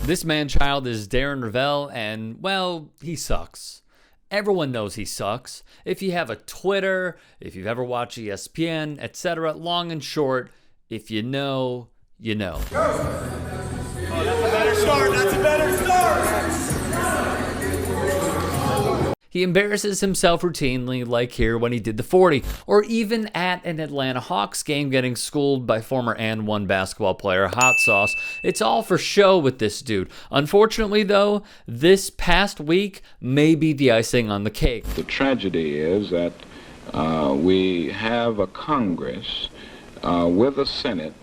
This man-child is Darren Rovell, and, well, he sucks. Everyone knows he sucks. If you have a Twitter, if you've ever watched ESPN, etc., long and short, if you know, you know. Oh, that's a better start. That's a better start. He embarrasses himself routinely, like here when he did the 40, or even at an Atlanta Hawks game getting schooled by former and one basketball player Hot Sauce. It's all for show with this dude. Unfortunately, though, this past week may be the icing on the cake. The tragedy is that we have a Congress with a Senate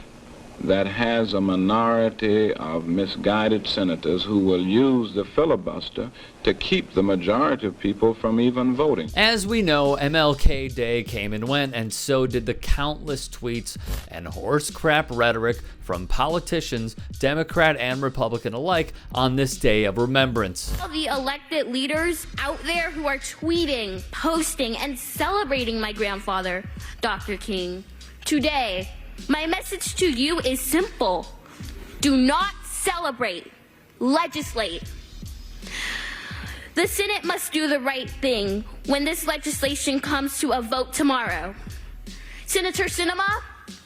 that has a minority of misguided senators who will use the filibuster to keep the majority of people from even voting. As we know, MLK Day came and went, and so did the countless tweets and horse crap rhetoric from politicians, Democrat and Republican alike, on this day of remembrance. All the elected leaders out there who are tweeting, posting, and celebrating my grandfather, Dr. King, today, my message to you is simple. Do not celebrate. Legislate. The Senate must do the right thing when this legislation comes to a vote tomorrow. Senator Sinema,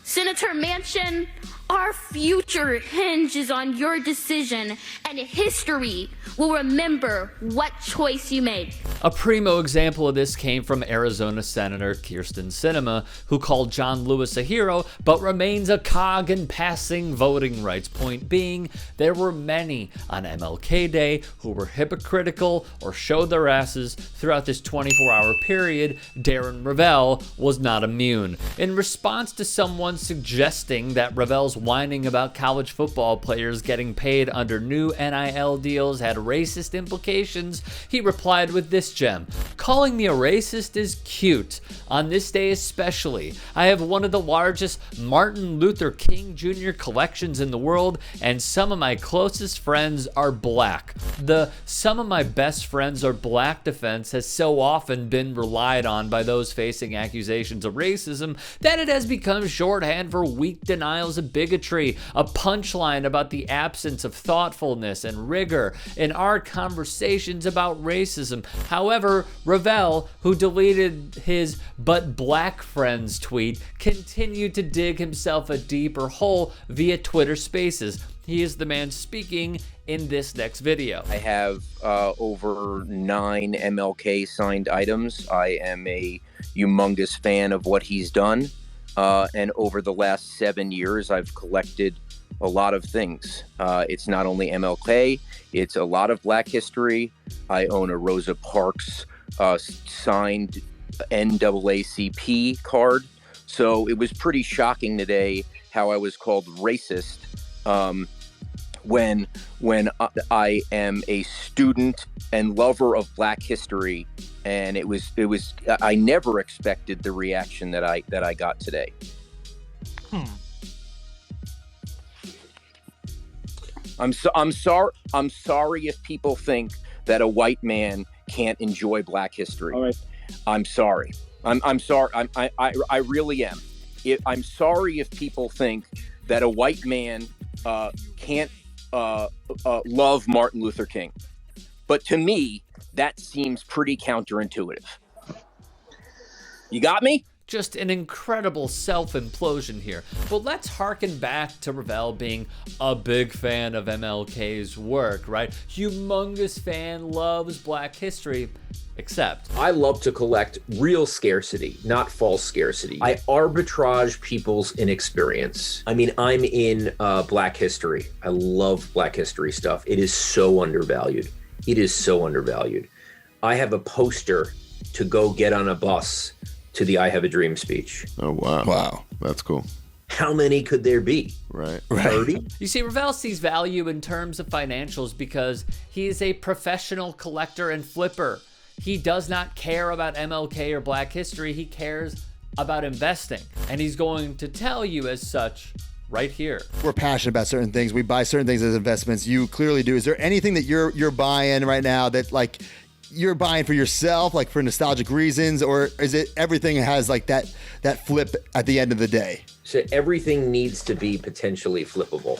Senator Manchin, our future hinges on your decision, and history will remember what choice you made. A primo example of this came from Arizona Senator Kyrsten Sinema, who called John Lewis a hero, but remains a cog in passing voting rights. Point being, there were many on MLK Day who were hypocritical or showed their asses throughout this 24-hour period. Darren Rovell was not immune. In response to someone suggesting that Rovell's whining about college football players getting paid under new NIL deals had racist implications, he replied with this gem: calling me a racist is cute. On this day especially, I have one of the largest Martin Luther King Jr. collections in the world, and some of my closest friends are black. The "some of my best friends are black" defense has so often been relied on by those facing accusations of racism that it has become shorthand for weak denials of bigotry, a punchline about the absence of thoughtfulness and rigor in our conversations about racism. However, Rovell, who deleted his "but black friends" tweet, continued to dig himself a deeper hole via Twitter Spaces. He is the man speaking in this next video. I have over 9 MLK signed items. I am a humongous fan of what he's done. And over the last 7 years, I've collected a lot of things. It's not only MLK, it's a lot of Black history. I own a Rosa Parks signed NAACP card. So it was pretty shocking today how I was called racist when I am a student and lover of Black history. And it was I never expected the reaction that I got today. I'm sorry if people think that a white man can't enjoy Black history. All right. I'm sorry. I'm sorry. I really am. I'm sorry if people think that a white man can't love Martin Luther King. But to me, that seems pretty counterintuitive. You got me? Just an incredible self-implosion here. But let's harken back to Rovell being a big fan of MLK's work, right? Humongous fan, loves Black history, except I love to collect real scarcity, not false scarcity. I arbitrage people's inexperience. I mean, I'm in Black history. I love Black history stuff. It is so undervalued. It is so undervalued. I have a poster to go get on a bus to the "I Have a Dream" speech. Oh, wow. Wow. That's cool. How many could there be? Right. 30? You see, Rovell sees value in terms of financials because he is a professional collector and flipper. He does not care about MLK or Black history. He cares about investing. And he's going to tell you as such right here. We're passionate about certain things. We buy certain things as investments. You clearly do. Is there anything that you're buying right now that, like, you're buying for yourself, like for nostalgic reasons, or is it everything has like that flip at the end of the day? So everything needs to be potentially flippable.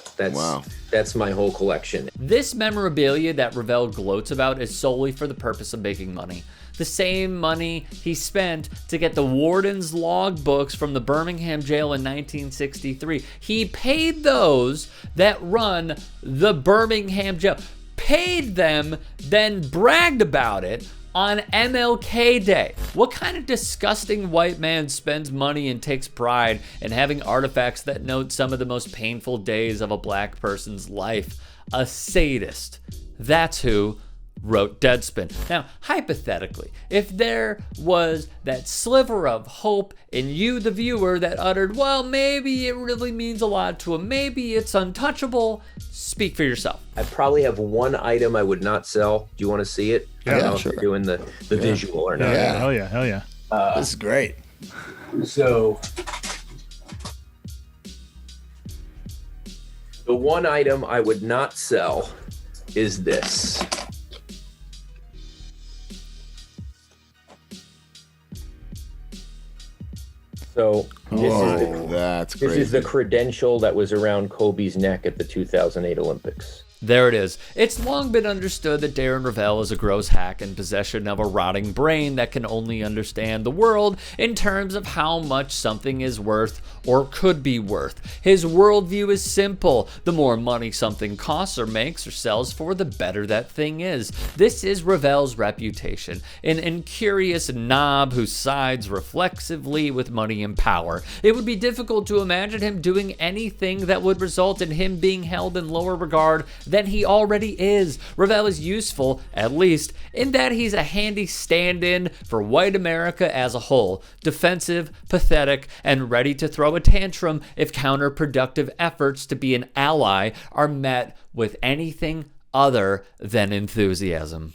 That's my whole collection. This memorabilia that Rovell gloats about is solely for the purpose of making money. The same money he spent to get the warden's logbooks from the Birmingham jail in 1963. He paid those that run the Birmingham jail. Paid them, then bragged about it on MLK Day. What kind of disgusting white man spends money and takes pride in having artifacts that note some of the most painful days of a black person's life? A sadist. That's who wrote Deadspin. Now, hypothetically, if there was that sliver of hope in you, the viewer, that uttered, well, maybe it really means a lot to him, maybe it's untouchable, speak for yourself. I probably have one item I would not sell. Do you want to see it? Yeah, I don't know sure. if you're doing the visual or not. Yeah. Hell yeah. This is great. So the one item I would not sell is this. So That's this crazy. is the credential that was around Kobe's neck at the 2008 Olympics. There it is. It's long been understood that Darren Rovell is a gross hack in possession of a rotting brain that can only understand the world in terms of how much something is worth or could be worth. His worldview is simple. The more money something costs or makes or sells for, the better that thing is. This is Rovell's reputation, an incurious knob who sides reflexively with money and power. It would be difficult to imagine him doing anything that would result in him being held in lower regard than he already is. Rovell is useful, at least, in that he's a handy stand-in for white America as a whole. Defensive, pathetic, and ready to throw a tantrum if counterproductive efforts to be an ally are met with anything other than enthusiasm.